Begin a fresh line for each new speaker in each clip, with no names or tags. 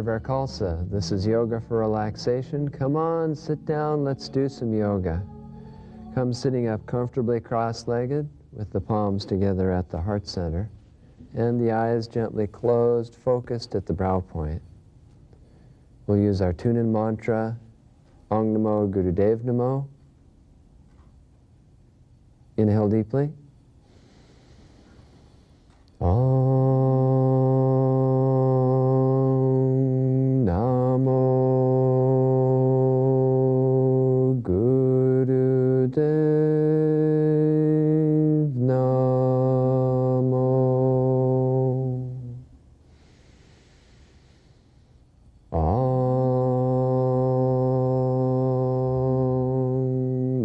Khalsa. This is yoga for relaxation. Come on, sit down, let's do some yoga. Come sitting up comfortably cross-legged with the palms together at the heart center and the eyes gently closed, focused at the brow point. We'll use our tune-in mantra, Ong Namo Gurudev Namo. Inhale deeply. Om Namo Gurudev Namo. Om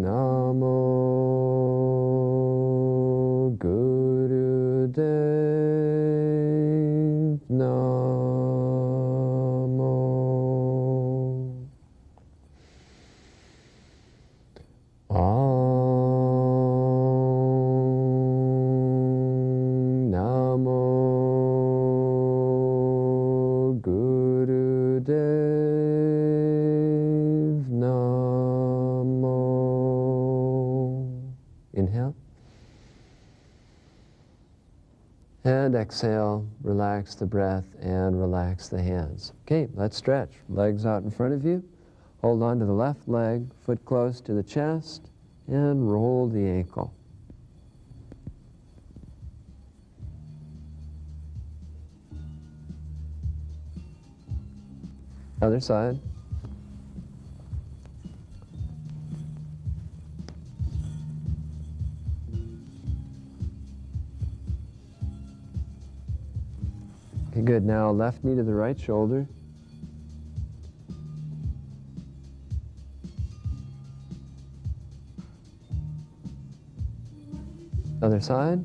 Namo Gurudev Namo. Om Namo Gurudev Namo. Inhale. And exhale, relax the breath and relax the hands. Okay, let's stretch. Legs out in front of you. Hold on to the left leg, foot close to the chest, and roll the ankle. Other side. Okay, good. Now left knee to the right shoulder. Other side.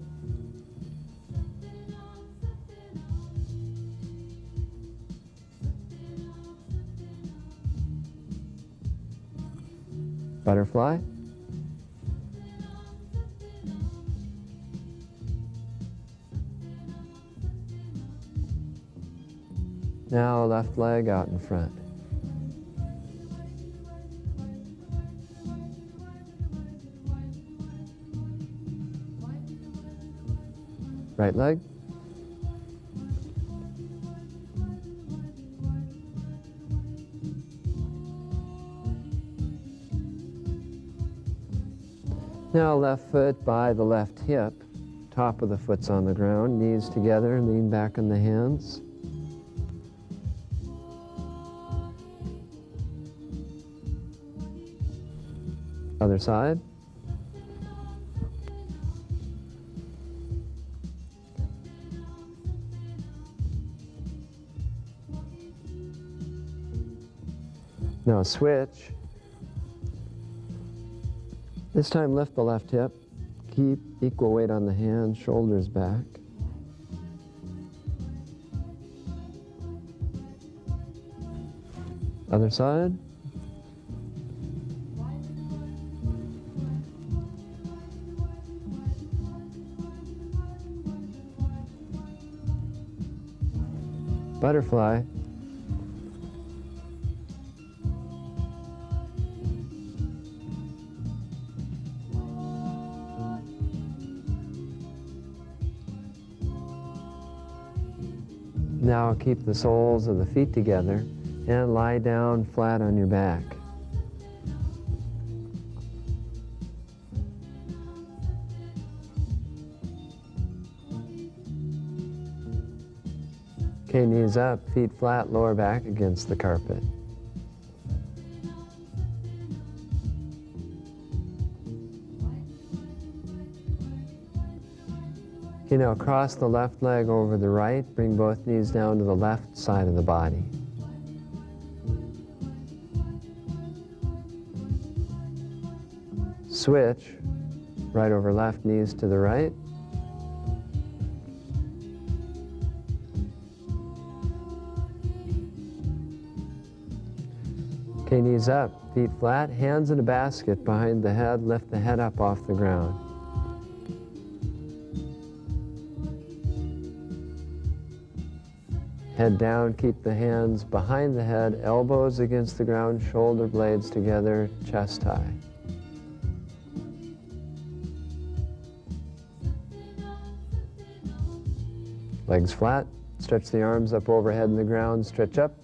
Butterfly. Now left leg out in front. Right leg. Now left foot by the left hip, top of the foot's on the ground, knees together, lean back on the hands. Other side. Now switch. This time lift the left hip. Keep equal weight on the hands, shoulders back. Other side. Butterfly. Now keep the soles of the feet together and lie down flat on your back. Okay, knees up, feet flat, lower back against the carpet. Okay, now cross the left leg over the right, bring both knees down to the left side of the body. Switch, right over left, knees to the right. Okay, knees up, feet flat, hands in a basket behind the head, lift the head up off the ground. Head down, keep the hands behind the head, elbows against the ground, shoulder blades together, chest high. Legs flat, stretch the arms up overhead in the ground, stretch up,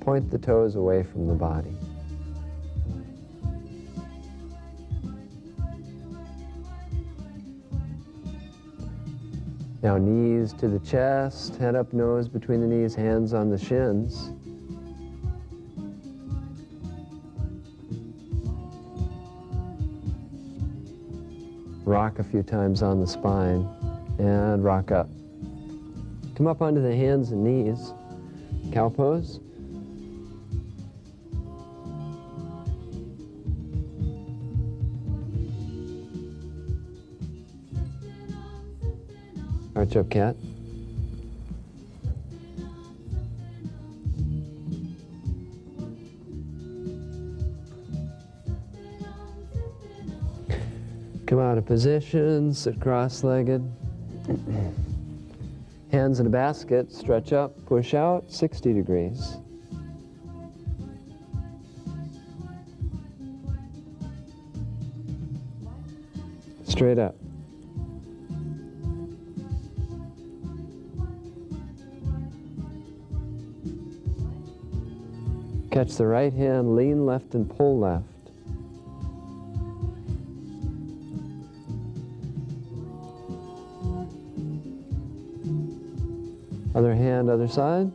point the toes away from the body. Now knees to the chest, head up, nose between the knees, hands on the shins. Rock a few times on the spine and rock up. Come up onto the hands and knees, cow pose. Arch up cat. Come out of position, sit cross-legged. Hands in a basket, stretch up, push out, 60 degrees. Straight up. Catch the right hand, lean left and pull left. Other hand, other side.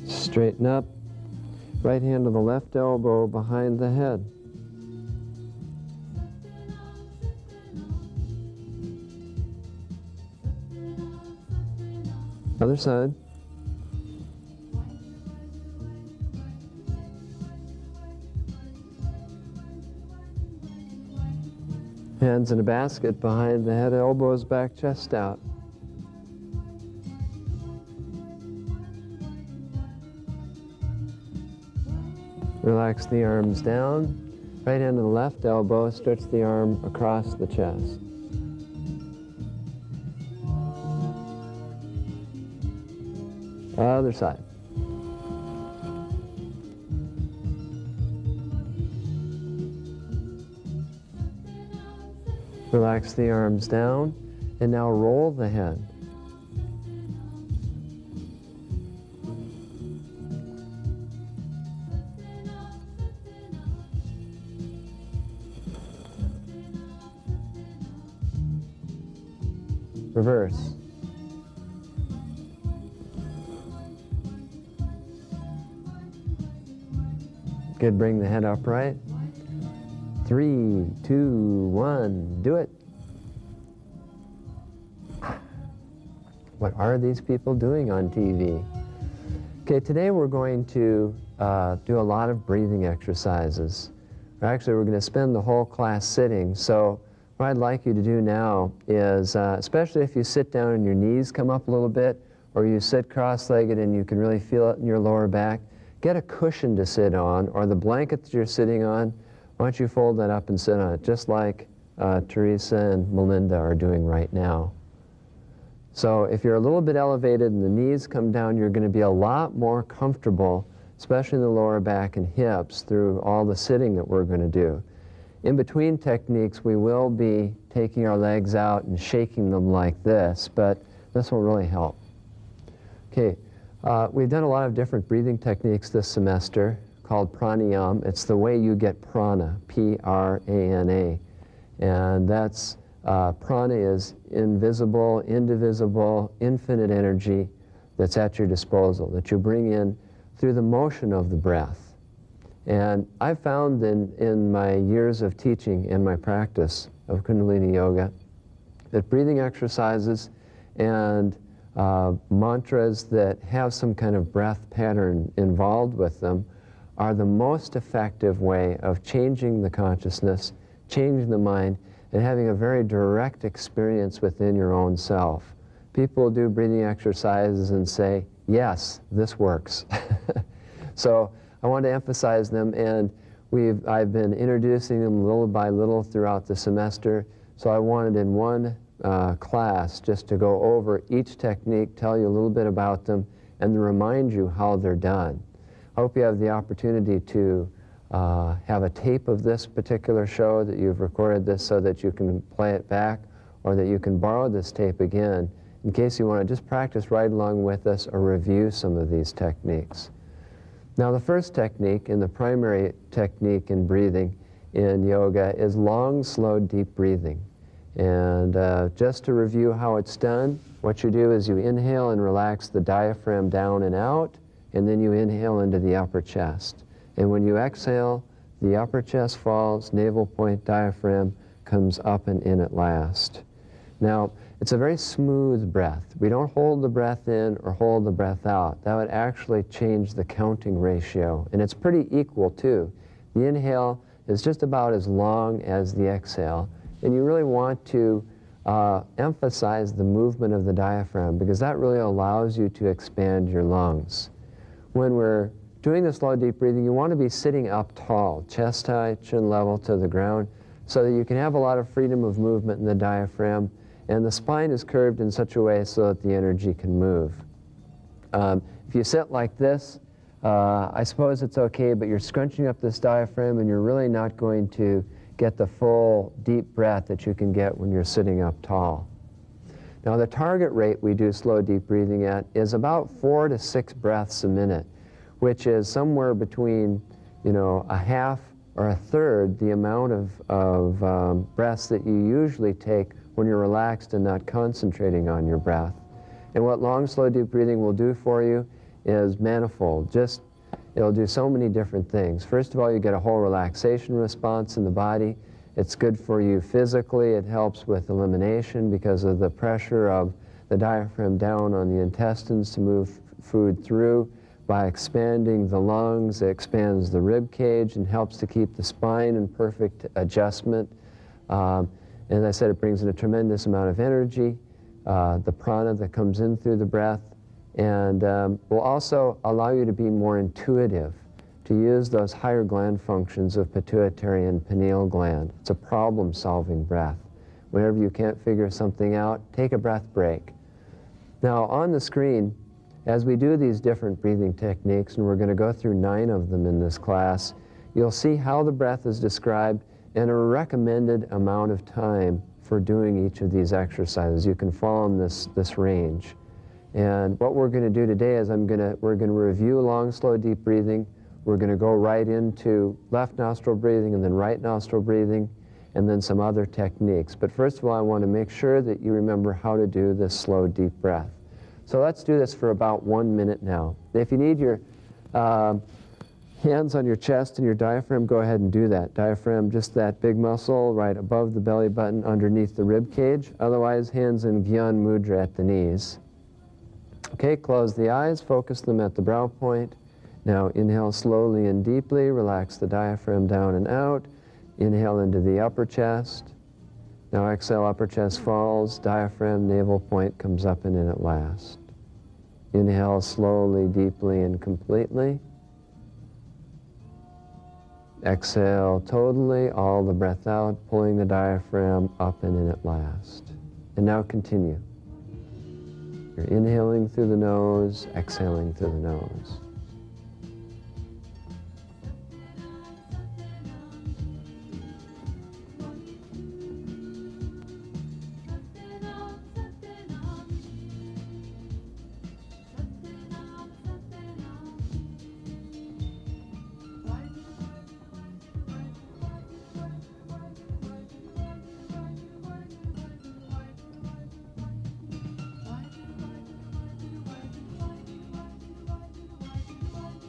Straighten up. Right hand to the left elbow behind the head. Other side. Hands in a basket behind the head, elbows back, chest out. Relax the arms down. Right hand to the left elbow, stretch the arm across the chest. Other side. Relax the arms down, and now roll the head. Reverse. Good, bring the head upright. 3, 2, 1, do it. What are these people doing on TV? Okay, today we're going to do a lot of breathing exercises. Actually, we're going to spend the whole class sitting, so what I'd like you to do now is, especially if you sit down and your knees come up a little bit, or you sit cross-legged and you can really feel it in your lower back, get a cushion to sit on, or the blanket that you're sitting on, why don't you fold that up and sit on it, just like Teresa and Melinda are doing right now. So if you're a little bit elevated and the knees come down, you're going to be a lot more comfortable, especially in the lower back and hips, through all the sitting that we're going to do. In between techniques, we will be taking our legs out and shaking them like this, but this will really help. Okay, we've done a lot of different breathing techniques this semester called pranayama. It's the way you get prana, P-R-A-N-A. And that's, prana is invisible, indivisible, infinite energy that's at your disposal, that you bring in through the motion of the breath. And I've found in my years of teaching and my practice of Kundalini Yoga that breathing exercises and mantras that have some kind of breath pattern involved with them are the most effective way of changing the consciousness, changing the mind, and having a very direct experience within your own self. People do breathing exercises and say, yes, this works. So I want to emphasize them, and I've been introducing them little by little throughout the semester, so I wanted in one class just to go over each technique, tell you a little bit about them, and to remind you how they're done. I hope you have the opportunity to have a tape of this particular show, that you've recorded this so that you can play it back, or that you can borrow this tape again in case you want to just practice right along with us or review some of these techniques. Now, the first technique, and the primary technique in breathing in yoga, is long, slow, deep breathing. And just to review how it's done, what you do is you inhale and relax the diaphragm down and out, and then you inhale into the upper chest. And when you exhale, the upper chest falls, navel point, diaphragm comes up and in at last. Now, it's a very smooth breath. We don't hold the breath in or hold the breath out. That would actually change the counting ratio. And it's pretty equal, too. The inhale is just about as long as the exhale. And you really want to emphasize the movement of the diaphragm, because that really allows you to expand your lungs. When we're doing the slow, deep breathing, you want to be sitting up tall, chest high, chin level to the ground, so that you can have a lot of freedom of movement in the diaphragm, and the spine is curved in such a way so that the energy can move. If you sit like this, I suppose it's okay, but you're scrunching up this diaphragm, and you're really not going to get the full deep breath that you can get when you're sitting up tall. Now, the target rate we do slow, deep breathing at is about 4 to 6 breaths a minute, which is somewhere between, a half or a third the amount of breaths that you usually take when you're relaxed and not concentrating on your breath. And what long, slow, deep breathing will do for you is manifold. It'll do so many different things. First of all, you get a whole relaxation response in the body. It's good for you physically. It helps with elimination because of the pressure of the diaphragm down on the intestines to move food through. By expanding the lungs, it expands the rib cage and helps to keep the spine in perfect adjustment. As I said, it brings in a tremendous amount of energy, the prana that comes in through the breath, and will also allow you to be more intuitive, to use those higher gland functions of pituitary and pineal gland. It's a problem-solving breath. Whenever you can't figure something out, take a breath break. Now, on the screen, as we do these different breathing techniques, and we're going to go through 9 of them in this class, you'll see how the breath is described and a recommended amount of time for doing each of these exercises. You can follow in this range. And what we're going to do today is we're going to review long, slow, deep breathing. We're going to go right into left nostril breathing and then right nostril breathing, and then some other techniques. But first of all, I want to make sure that you remember how to do this slow, deep breath. So let's do this for about 1 minute now. If you need your hands on your chest and your diaphragm, go ahead and do that. Diaphragm, just that big muscle right above the belly button underneath the rib cage. Otherwise, hands in Gyan Mudra at the knees. Okay, close the eyes, focus them at the brow point. Now inhale slowly and deeply, relax the diaphragm down and out. Inhale into the upper chest. Now exhale, upper chest falls, diaphragm, navel point comes up and in at last. Inhale slowly, deeply, and completely. Exhale totally, all the breath out, pulling the diaphragm up and in at last. And now continue. You're inhaling through the nose, exhaling through the nose.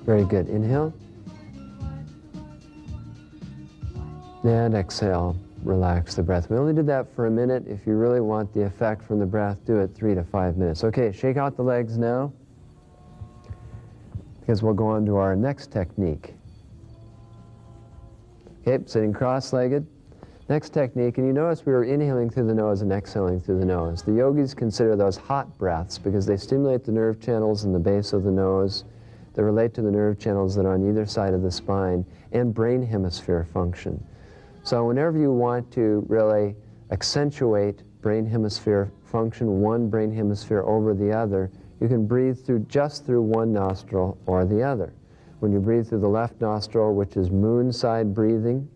Very good. Inhale. And exhale. Relax the breath. We only did that for a minute. If you really want the effect from the breath, do it 3 to 5 minutes. Okay, shake out the legs now, because we'll go on to our next technique. Okay, sitting cross-legged. Next technique, and you notice we were inhaling through the nose and exhaling through the nose. The yogis consider those hot breaths because they stimulate the nerve channels in the base of the nose that relate to the nerve channels that are on either side of the spine, and brain hemisphere function. So whenever you want to really accentuate brain hemisphere function, one brain hemisphere over the other, you can breathe just through one nostril or the other. When you breathe through the left nostril, which is moon side breathing,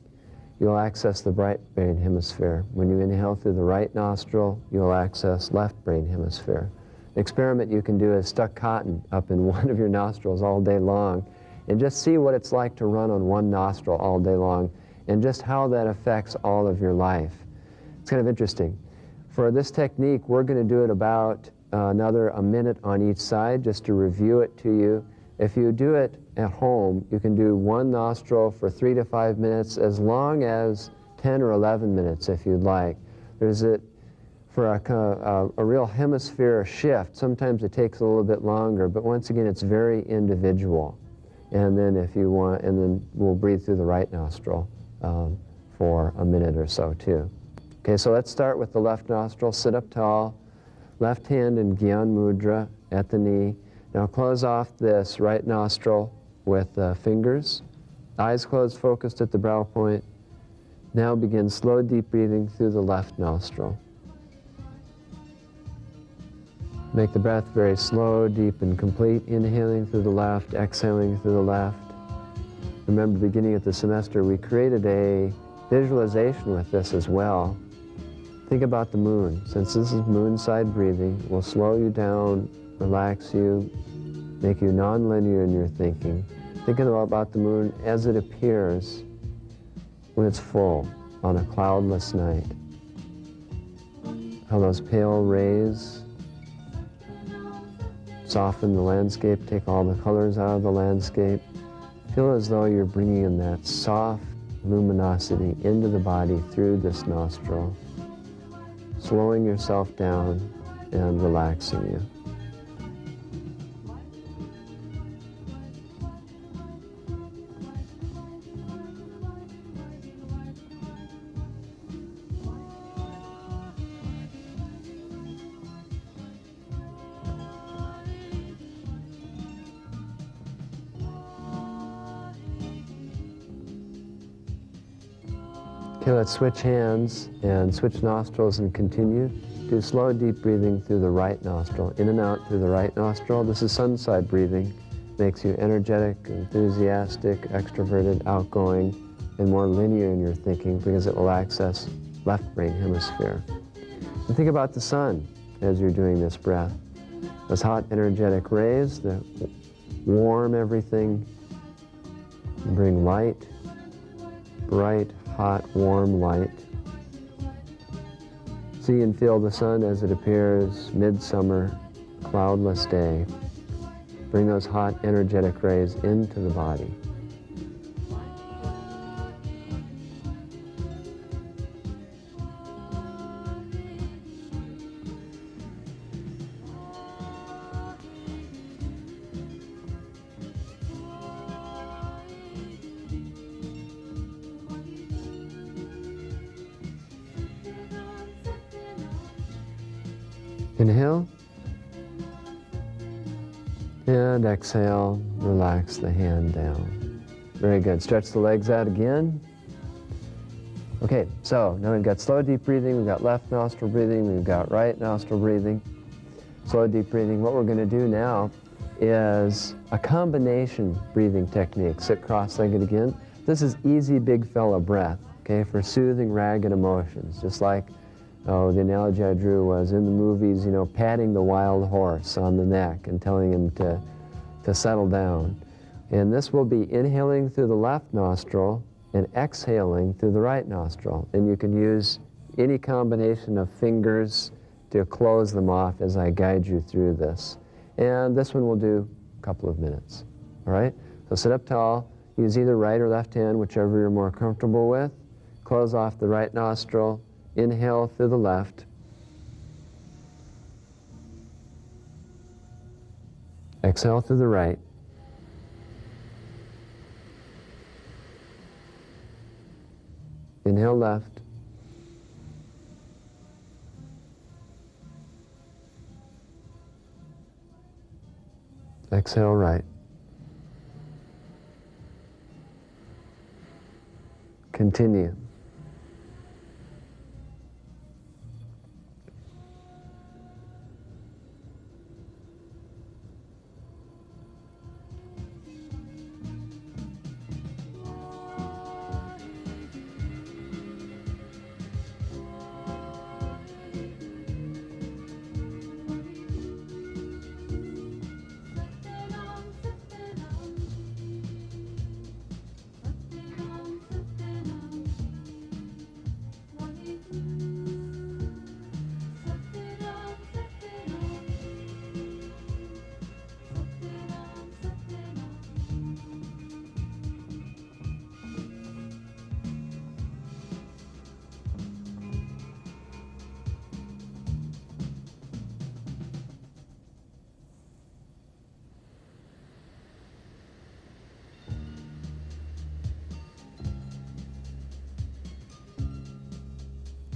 you'll access the right brain hemisphere. When you inhale through the right nostril, you'll access left brain hemisphere. The experiment you can do is stuck cotton up in one of your nostrils all day long and just see what it's like to run on one nostril all day long and just how that affects all of your life. It's kind of interesting. For this technique, we're going to do it about a minute on each side just to review it to you. If you do it at home, you can do one nostril for 3 to 5 minutes, as long as 10 or 11 minutes if you'd like. For a real hemisphere shift, sometimes it takes a little bit longer, but once again, it's very individual. And then if you want, and then we'll breathe through the right nostril for a minute or so too. Okay, so let's start with the left nostril. Sit up tall, left hand in Gyan Mudra at the knee. Now close off this right nostril with fingers. Eyes closed, focused at the brow point. Now begin slow, deep breathing through the left nostril. Make the breath very slow, deep, and complete. Inhaling through the left, exhaling through the left. Remember, beginning at the semester, we created a visualization with this as well. Think about the moon. Since this is moon side breathing, we'll slow you down, relax you, make you non-linear in your thinking. Thinking about the moon as it appears when it's full on a cloudless night. How those pale rays soften the landscape, take all the colors out of the landscape. Feel as though you're bringing in that soft luminosity into the body through this nostril, slowing yourself down and relaxing you. Okay, let's switch hands and switch nostrils and continue. Do slow, deep breathing through the right nostril. In and out through the right nostril. This is sun side breathing. Makes you energetic, enthusiastic, extroverted, outgoing, and more linear in your thinking because it will access left brain hemisphere. And think about the sun as you're doing this breath. Those hot, energetic rays that warm everything, bring light, bright, hot, warm light. See and feel the sun as it appears, midsummer, cloudless day. Bring those hot, energetic rays into the body. Inhale, and exhale, relax the hand down. Very good. Stretch the legs out again. Okay, so now we've got slow, deep breathing, we've got left nostril breathing, we've got right nostril breathing. Slow, deep breathing. What we're going to do now is a combination breathing technique. Sit cross-legged again. This is easy big fella breath, okay, for soothing ragged emotions, just like the analogy I drew was in the movies, patting the wild horse on the neck and telling him to settle down. And this will be inhaling through the left nostril and exhaling through the right nostril. And you can use any combination of fingers to close them off as I guide you through this. And this one will do a couple of minutes. All right? So sit up tall, use either right or left hand, whichever you're more comfortable with. Close off the right nostril. Inhale through the left. Exhale through the right. Inhale left. Exhale right. Continue.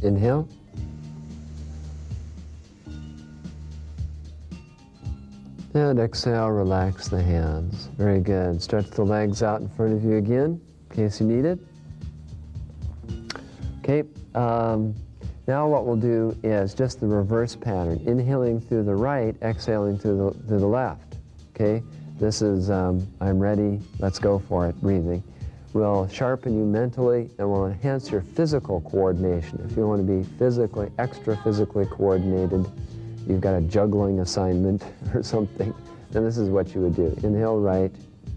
Inhale. And exhale, relax the hands. Very good. Stretch the legs out in front of you again, in case you need it. Okay, now what we'll do is just the reverse pattern. Inhaling through the right, exhaling through the left. Okay, this is I'm ready, let's go for it, breathing. Will sharpen you mentally and will enhance your physical coordination. If you want to be extra physically coordinated, you've got a juggling assignment or something, then this is what you would do. Inhale right,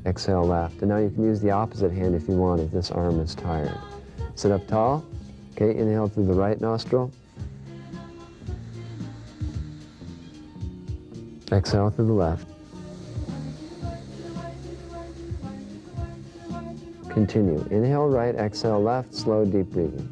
exhale left. And now you can use the opposite hand if you want, if this arm is tired. Sit up tall. Okay, inhale through the right nostril. Exhale through the left. Continue. Inhale right, exhale left, slow, deep breathing.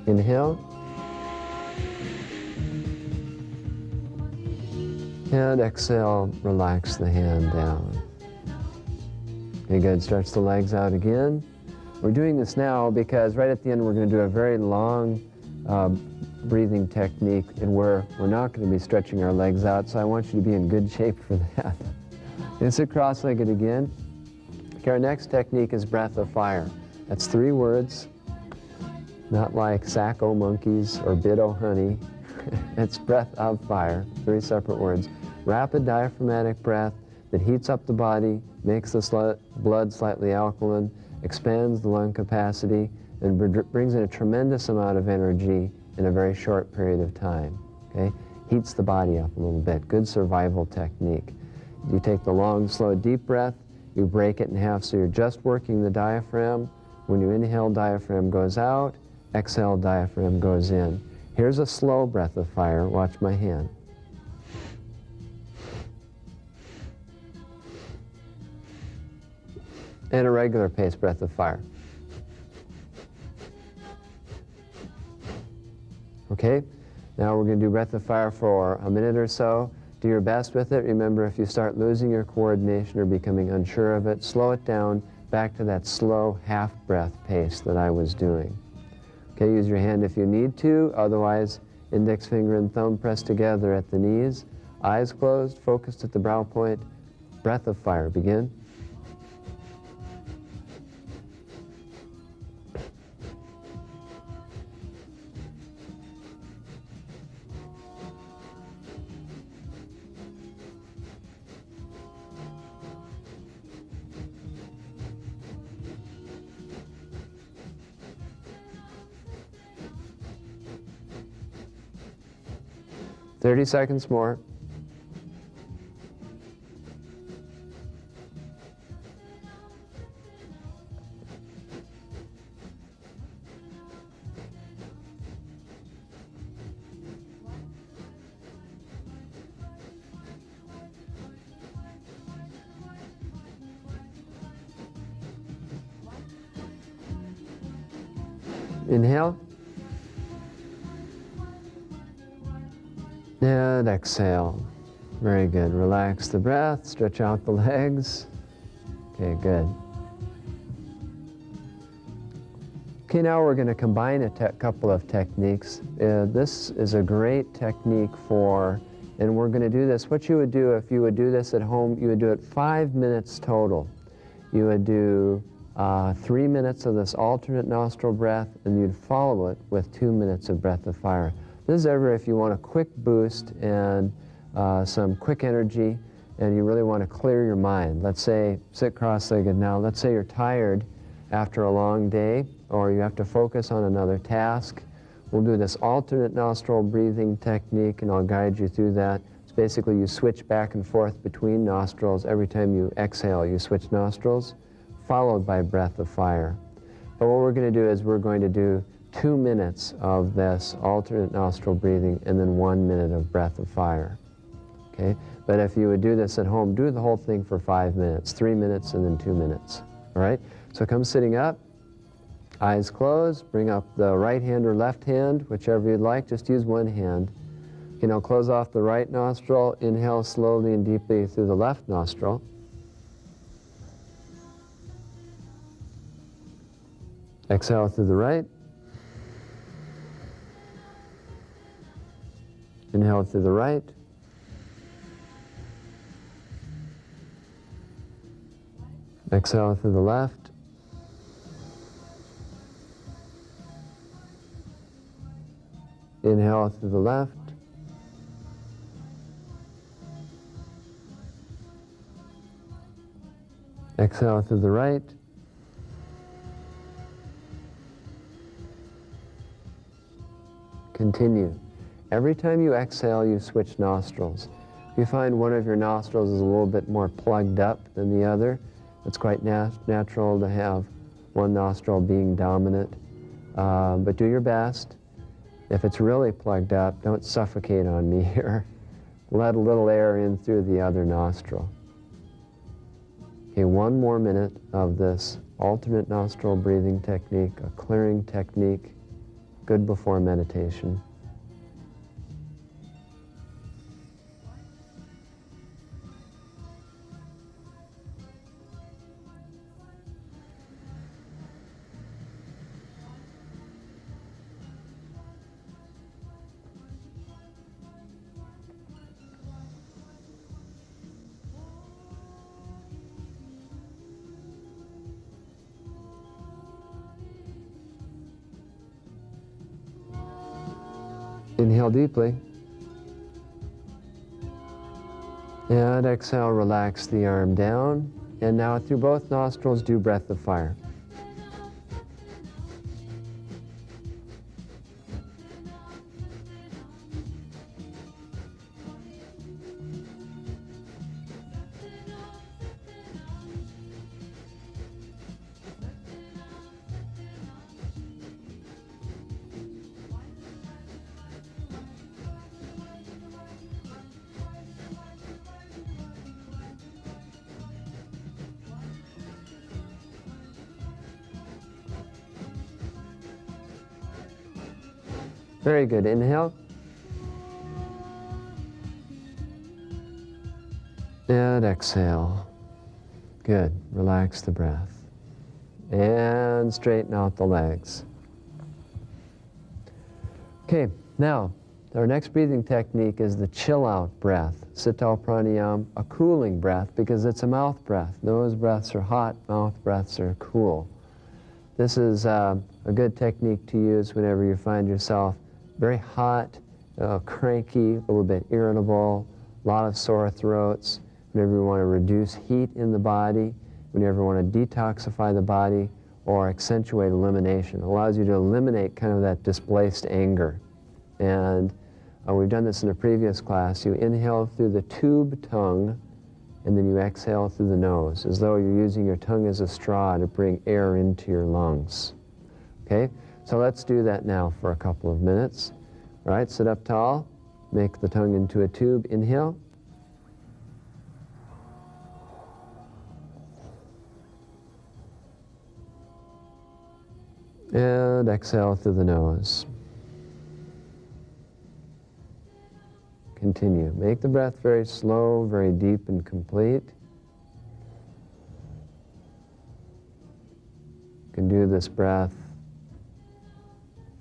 Inhale. And exhale, relax the hand down. Okay, good. Stretch the legs out again. We're doing this now because right at the end we're going to do a very long breathing technique, and we're not going to be stretching our legs out, so I want you to be in good shape for that. And sit cross-legged again. Okay, our next technique is breath of fire. That's 3 words. Not like sack-o monkeys or bit-o honey. It's breath of fire, 3 separate words. Rapid diaphragmatic breath that heats up the body, makes the blood slightly alkaline, expands the lung capacity, and brings in a tremendous amount of energy in a very short period of time. Okay? Heats the body up a little bit. Good survival technique. You take the long, slow, deep breath, you break it in half so you're just working the diaphragm. When you inhale, diaphragm goes out. Exhale, diaphragm goes in. Here's a slow breath of fire. Watch my hand. And a regular pace breath of fire. Okay? Now we're going to do breath of fire for a minute or so. Do your best with it. Remember, if you start losing your coordination or becoming unsure of it, slow it down back to that slow half-breath pace that I was doing. Okay, use your hand if you need to. Otherwise, index finger and thumb pressed together at the knees. Eyes closed, focused at the brow point. Breath of fire. Begin. 30 seconds more. Inhale. And exhale. Very good. Relax the breath, stretch out the legs. Okay, good. Okay, now we're going to combine a couple of techniques. This is a great technique for, and we're going to do this. What you would do if you would do this at home, you would do it 5 minutes total. You would do 3 minutes of this alternate nostril breath, and you'd follow it with 2 minutes of breath of fire. This is ever if you want a quick boost and some quick energy, and you really want to clear your mind. Let's say, sit cross-legged now, let's say you're tired after a long day, or you have to focus on another task. We'll do this alternate nostril breathing technique, and I'll guide you through that. It's basically you switch back and forth between nostrils. Every time you exhale, you switch nostrils, followed by breath of fire. But what we're going to do is we're going to do 2 minutes of this alternate nostril breathing and then 1 minute of breath of fire. Okay? But if you would do this at home, do the whole thing for 5 minutes, 3 minutes and then 2 minutes. All right? So come sitting up, eyes closed, bring up the right hand or left hand, whichever you'd like, just use one hand. You know, close off the right nostril, inhale slowly and deeply through the left nostril. Exhale through the right. Inhale through the right. Exhale through the left. Inhale through the left. Exhale through the right. Continue. Every time you exhale, you switch nostrils. If you find one of your nostrils is a little bit more plugged up than the other, it's quite natural to have one nostril being dominant. But do your best. If it's really plugged up, don't suffocate on me here. Let a little air in through the other nostril. Okay, 1 more minute of this alternate nostril breathing technique, a clearing technique, good before meditation. Inhale deeply. And exhale, relax the arm down. And now through both nostrils, do breath of fire. Very good. Inhale. And exhale. Good. Relax the breath. And straighten out the legs. Okay, now, our next breathing technique is the chill out breath. Sital pranayama, a cooling breath, because it's a mouth breath. Nose breaths are hot, mouth breaths are cool. This is a good technique to use whenever you find yourself very hot, cranky, a little bit irritable, a lot of sore throats, whenever you want to reduce heat in the body, whenever you want to detoxify the body, or accentuate elimination. It allows you to eliminate kind of that displaced anger. And We've done this in a previous class. You inhale through the tube tongue, and then you exhale through the nose, as though you're using your tongue as a straw to bring air into your lungs. Okay, so let's do that now for a couple of minutes. All right, sit up tall, make the tongue into a tube, inhale. And exhale through the nose. Continue. Make the breath very slow, very deep and complete. You can do this breath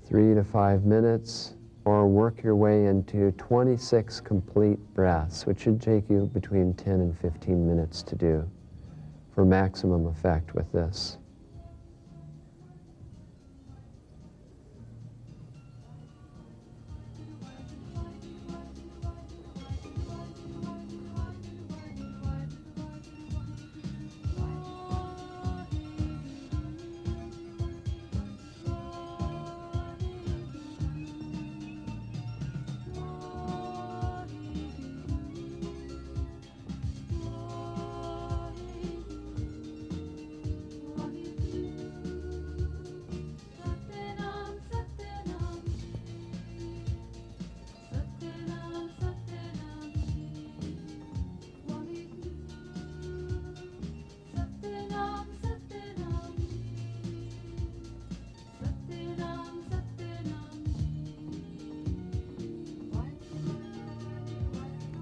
3 to 5 minutes, or work your way into 26 complete breaths, which should take you between 10 and 15 minutes to do for maximum effect with this.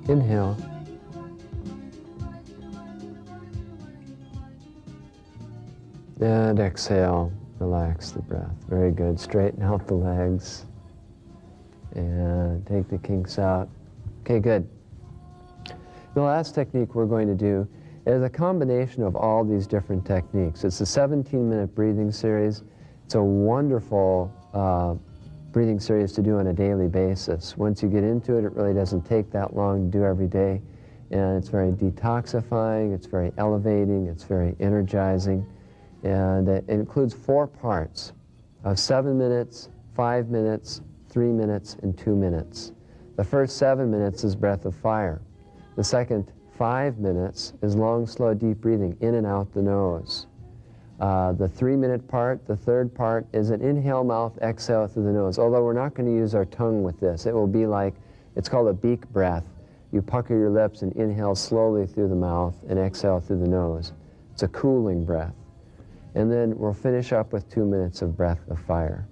Inhale. And exhale, relax the breath. Very good. Straighten out the legs. And take the kinks out. Okay, good. The last technique we're going to do is a combination of all these different techniques. It's a 17-minute breathing series. It's a wonderful breathing series to do on a daily basis. Once you get into it, it really doesn't take that long to do every day. And it's very detoxifying, it's very elevating, it's very energizing. And it includes 4 parts of 7 minutes, 5 minutes, 3 minutes, and 2 minutes. The first 7 minutes is breath of fire. The second 5 minutes is long, slow, deep breathing in and out the nose. The 3-minute part, the third part, is an inhale mouth, exhale through the nose. Although we're not going to use our tongue with this. It will be like, it's called a beak breath. You pucker your lips and inhale slowly through the mouth and exhale through the nose. It's a cooling breath. And then we'll finish up with 2 minutes of breath of fire.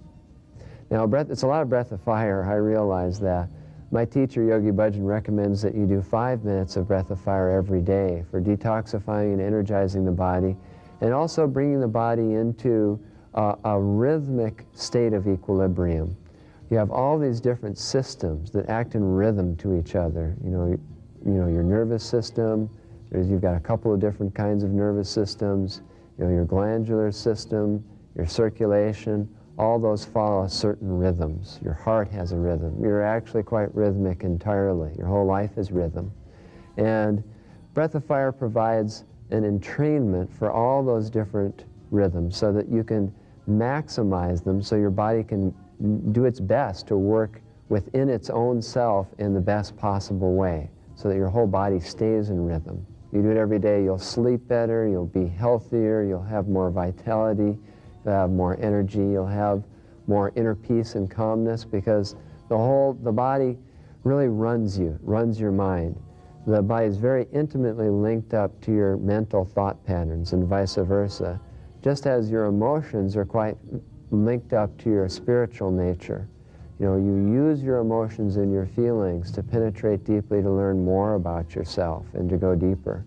Now, it's a lot of breath of fire, I realize that. My teacher, Yogi Bhajan, recommends that you do 5 minutes of breath of fire every day for detoxifying and energizing the body, and also bringing the body into a rhythmic state of equilibrium. You have all these different systems that act in rhythm to each other. You know your nervous system. You've got a couple of different kinds of nervous systems. Your glandular system, your circulation. All those follow certain rhythms. Your heart has a rhythm. You're actually quite rhythmic entirely. Your whole life is rhythm. And breath of fire provides an entrainment for all those different rhythms so that you can maximize them, so your body can do its best to work within its own self in the best possible way, so that your whole body stays in rhythm. You do it every day, you'll sleep better, you'll be healthier, you'll have more vitality, you'll have more energy, you'll have more inner peace and calmness, because the body really runs you, runs your mind. The body is very intimately linked up to your mental thought patterns and vice versa, just as your emotions are quite linked up to your spiritual nature. You use your emotions and your feelings to penetrate deeply, to learn more about yourself and to go deeper.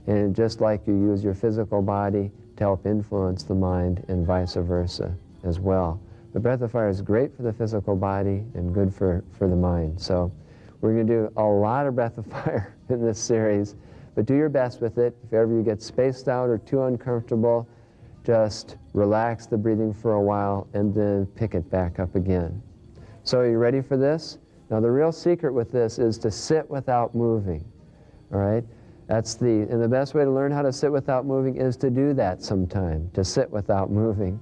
And just like you use your physical body to help influence the mind, and vice versa as well. The breath of fire is great for the physical body and good for the mind. So we're going to do a lot of breath of fire in this series, but do your best with it. If ever you get spaced out or too uncomfortable, just relax the breathing for a while and then pick it back up again. So are you ready for this? Now the real secret with this is to sit without moving, all right? And the best way to learn how to sit without moving is to do that sometime, to sit without moving.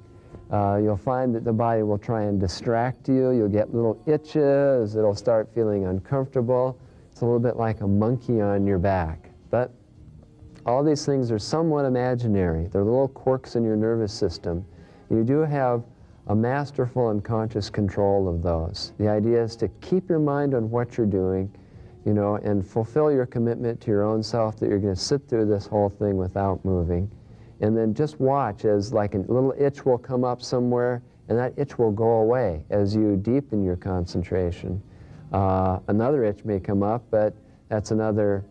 You'll find that the body will try and distract you. You'll get little itches. It'll start feeling uncomfortable. It's a little bit like a monkey on your back. But all these things are somewhat imaginary. They're little quirks in your nervous system. You do have a masterful and conscious control of those. The idea is to keep your mind on what you're doing, you know, and fulfill your commitment to your own self that you're going to sit through this whole thing without moving. And then just watch as like a little itch will come up somewhere, and that itch will go away as you deepen your concentration. Another itch may come up, but that's another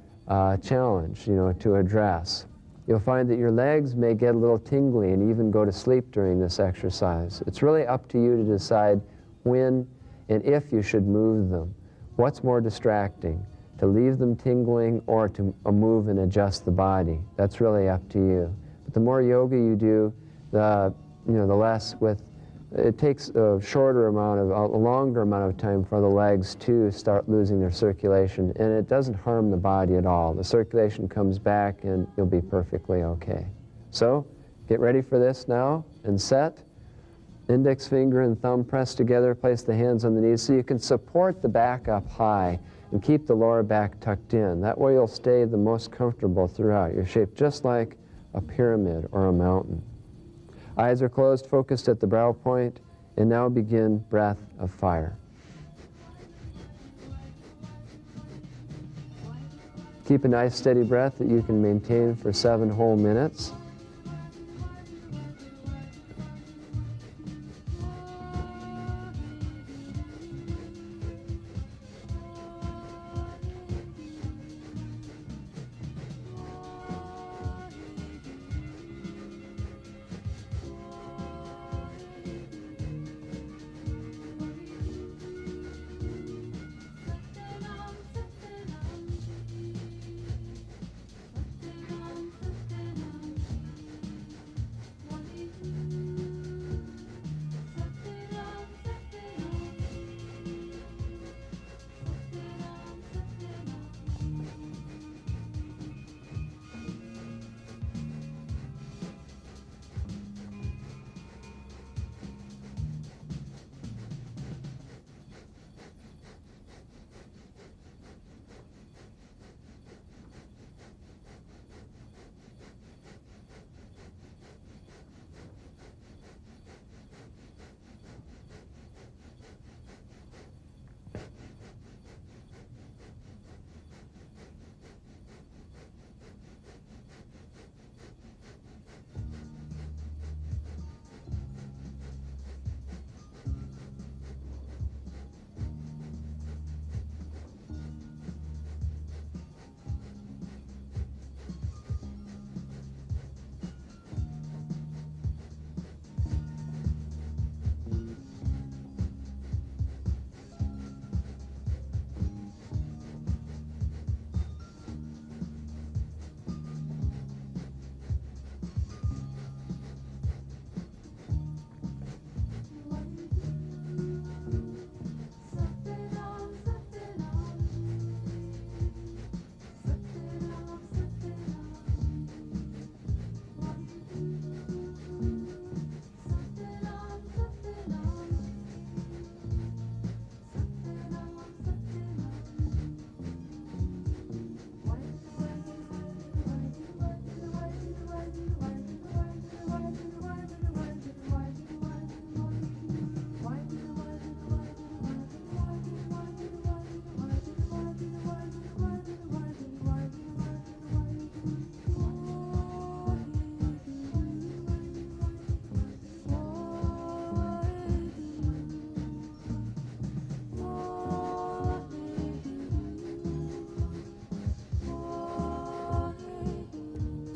challenge, you know, to address. You'll find that your legs may get a little tingly and even go to sleep during this exercise. It's really up to you to decide when and if you should move them. What's more distracting, to leave them tingling or to move and adjust the body? That's really up to you. But the more yoga you do, the less it takes a longer amount of time for the legs to start losing their circulation, and it doesn't harm the body at all. The circulation comes back and you'll be perfectly okay. So, get ready for this now and set. Index finger and thumb pressed together, place the hands on the knees so you can support the back up high and keep the lower back tucked in. That way you'll stay the most comfortable throughout. You're shaped just like a pyramid or a mountain. Eyes are closed, focused at the brow point, and now begin breath of fire. Keep a nice steady breath that you can maintain for 7 whole minutes.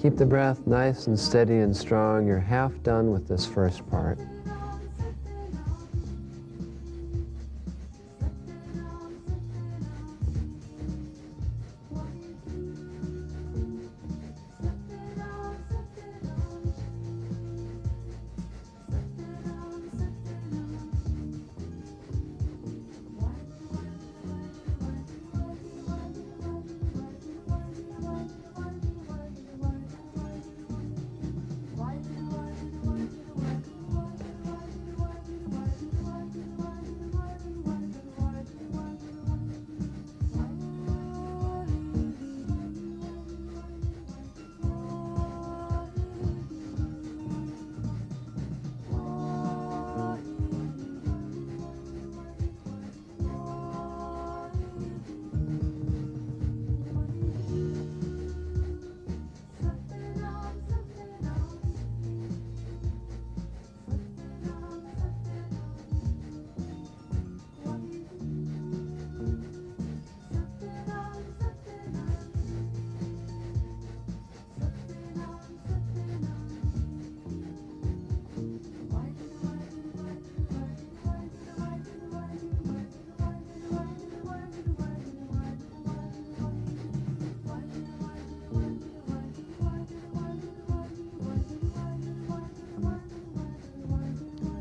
Keep the breath nice and steady and strong. You're half done with this first part.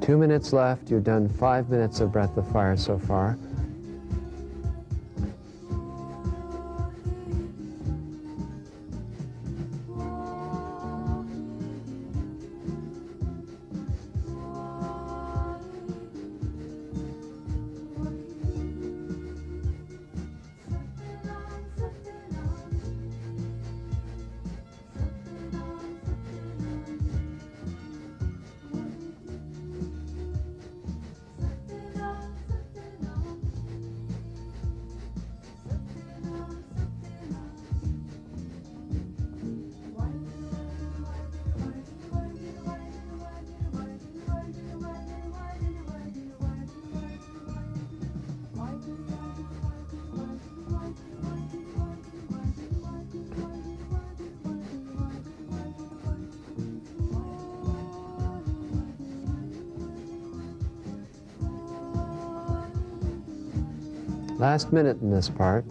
2 minutes left. You've done 5 minutes of breath of fire so far. Last minute in this part.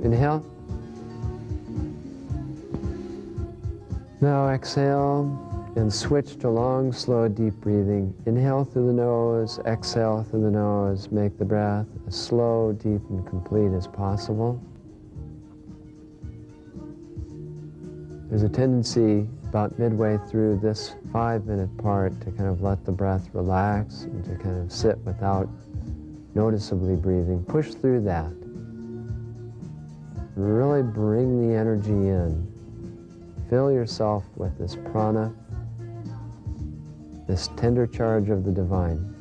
Inhale. Now exhale and switch to long, slow, deep breathing. Inhale through the nose, exhale through the nose. Make the breath as slow, deep, and complete as possible. There's a tendency about midway through this 5-minute part to kind of let the breath relax and to kind of sit without noticeably breathing. Push through that. Really bring the energy in. Fill yourself with this prana, this tender charge of the divine.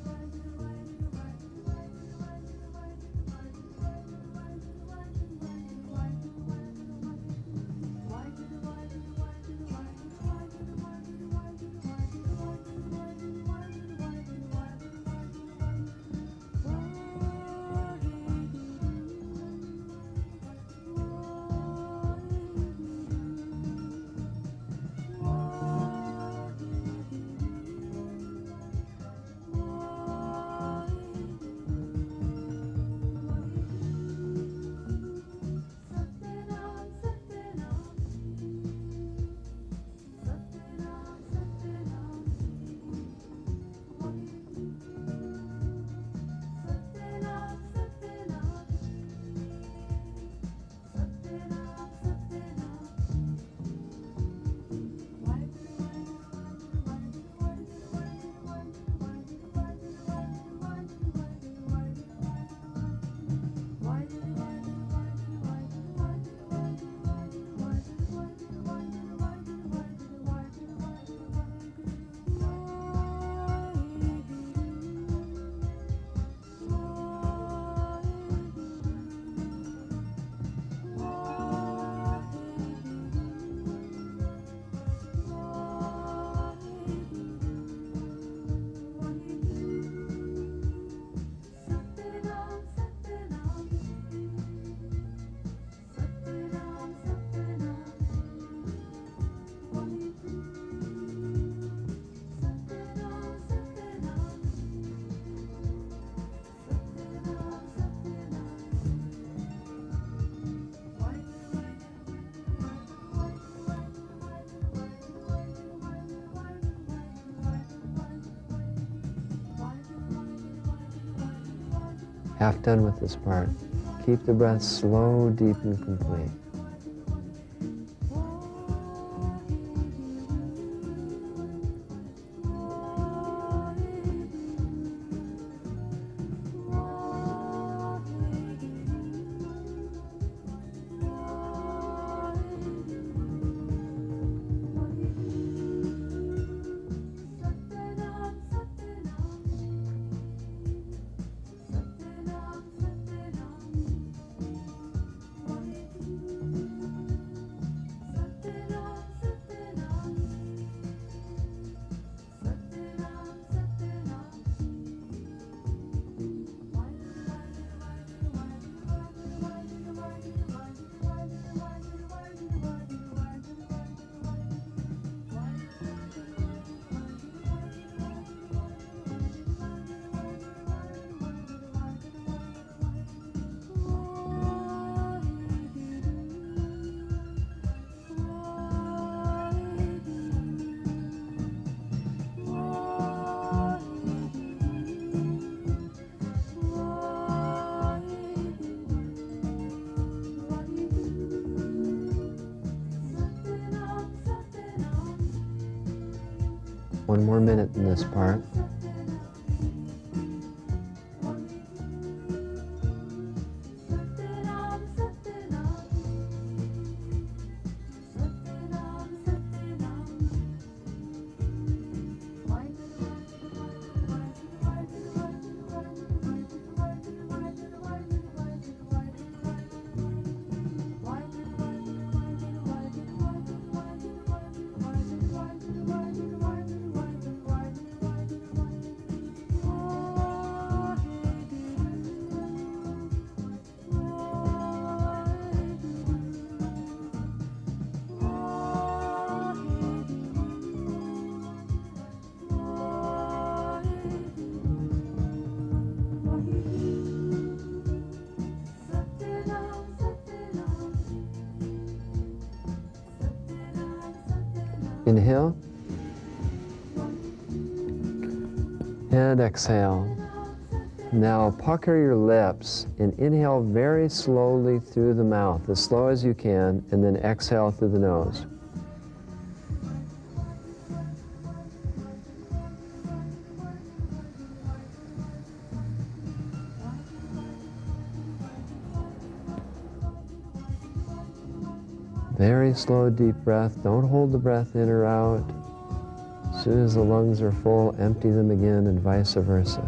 Half done with this part. Keep the breath slow, deep, and complete. One more minute in this part. Inhale and exhale. Now pucker your lips and inhale very slowly through the mouth, as slow as you can, and then exhale through the nose. Very slow, deep breath. Don't hold the breath in or out. As soon as the lungs are full, empty them again, and vice versa.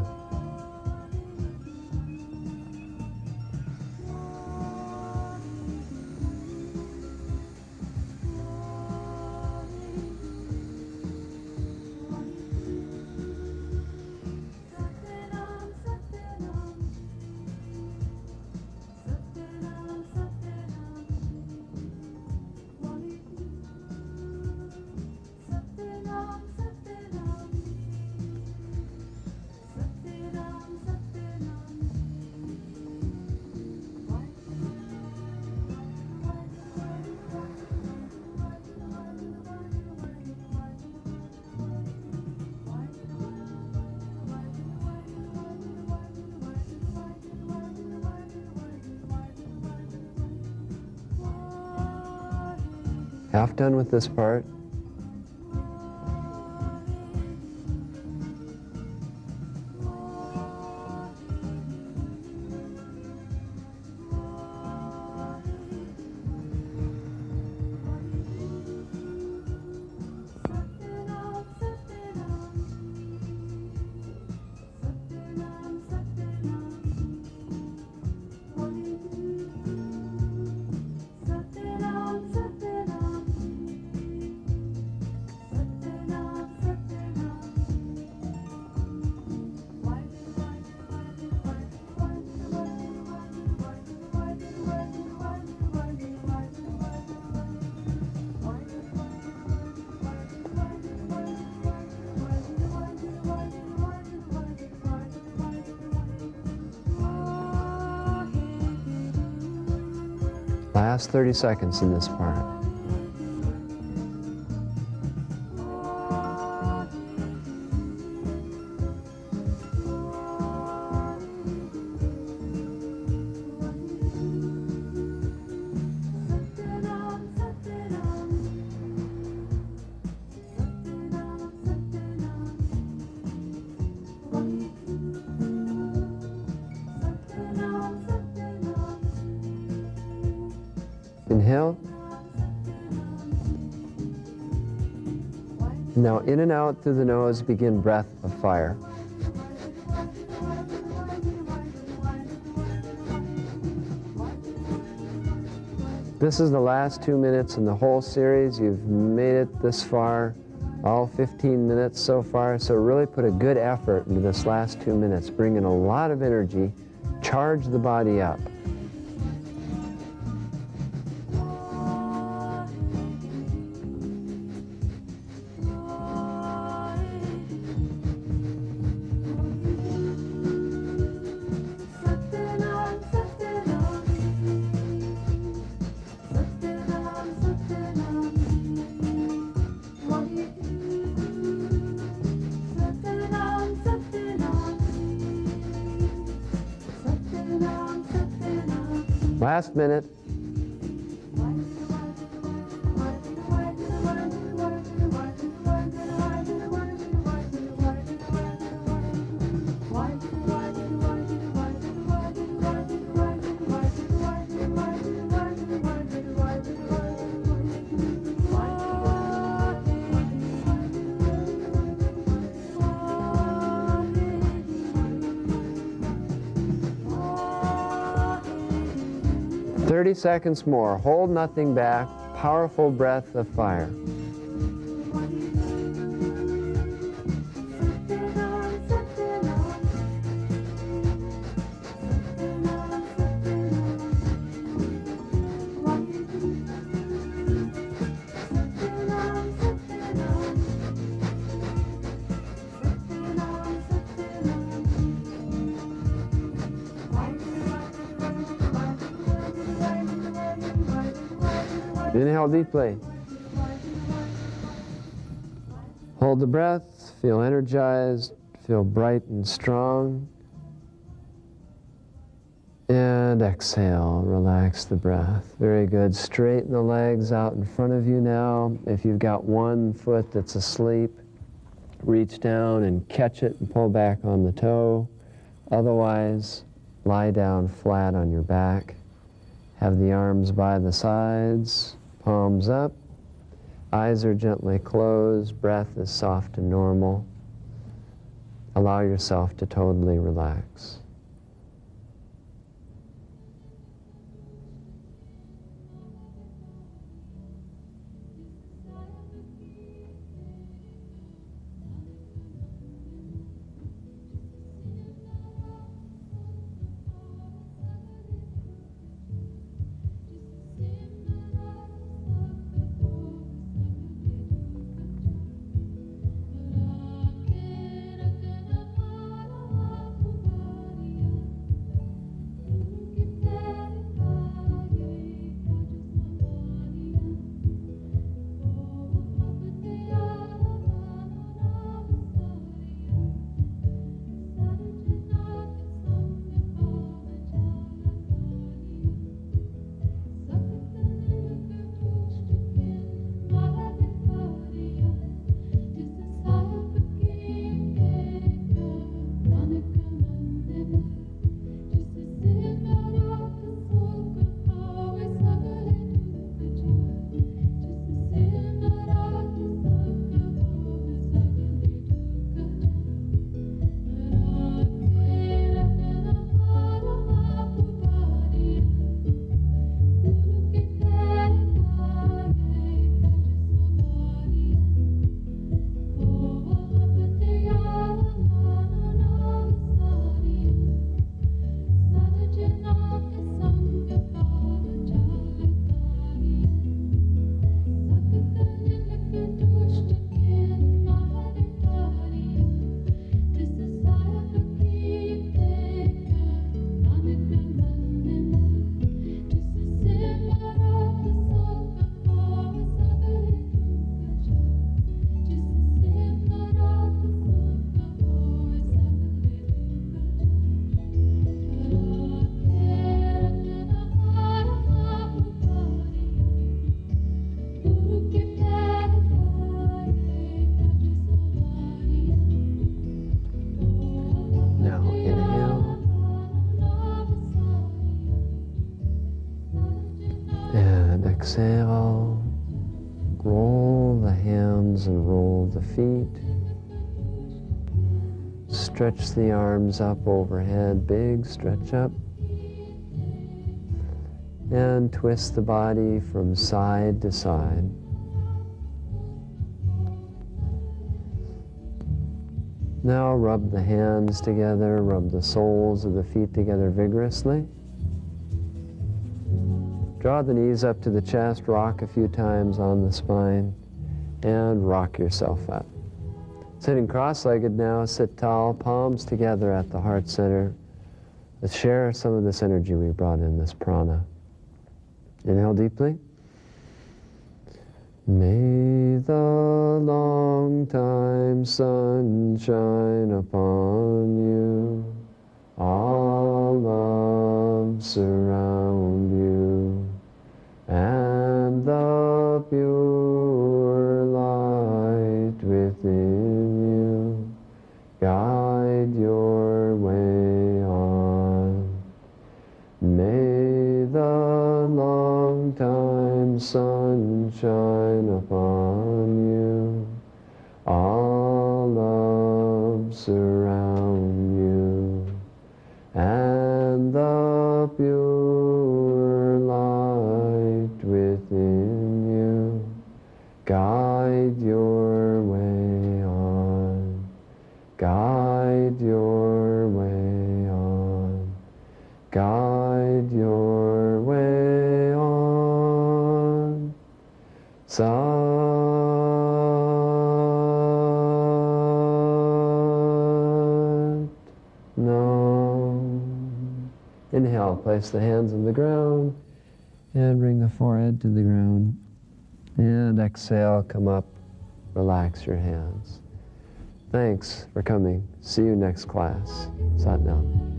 Half done with this part. Last 30 seconds in this part. Inhale. Now in and out through the nose, begin breath of fire. This is the last 2 minutes in the whole series. You've made it this far, all 15 minutes so far, so really put a good effort into this last 2 minutes. Bring in a lot of energy, charge the body up. Last minute. 30 seconds more. Hold nothing back. Powerful breath of fire. Inhale deeply. Hold the breath, feel energized, feel bright and strong. And exhale, relax the breath. Very good. Straighten the legs out in front of you now. If you've got one foot that's asleep, reach down and catch it and pull back on the toe. Otherwise, lie down flat on your back. Have the arms by the sides, palms up. Eyes are gently closed. Breath is soft and normal. Allow yourself to totally relax. Exhale, roll the hands and roll the feet. Stretch the arms up overhead, big stretch up. And twist the body from side to side. Now rub the hands together, rub the soles of the feet together vigorously. Draw the knees up to the chest, rock a few times on the spine, and rock yourself up. Sitting cross-legged now, sit tall, palms together at the heart center. Let's share some of this energy we brought in, this prana. Inhale deeply. May the long time sun shine upon you, all love surround you, and the pure light within you guide your way on. May the long time sun shine upon you, all love surround you, and the pure light Guide your way on. Guide your way on. Guide your way on. Sat Nam. Inhale, place the hands on the ground and bring the forehead to the ground. And exhale, come up, relax your hands. Thanks for coming. See you next class. Sat Nam.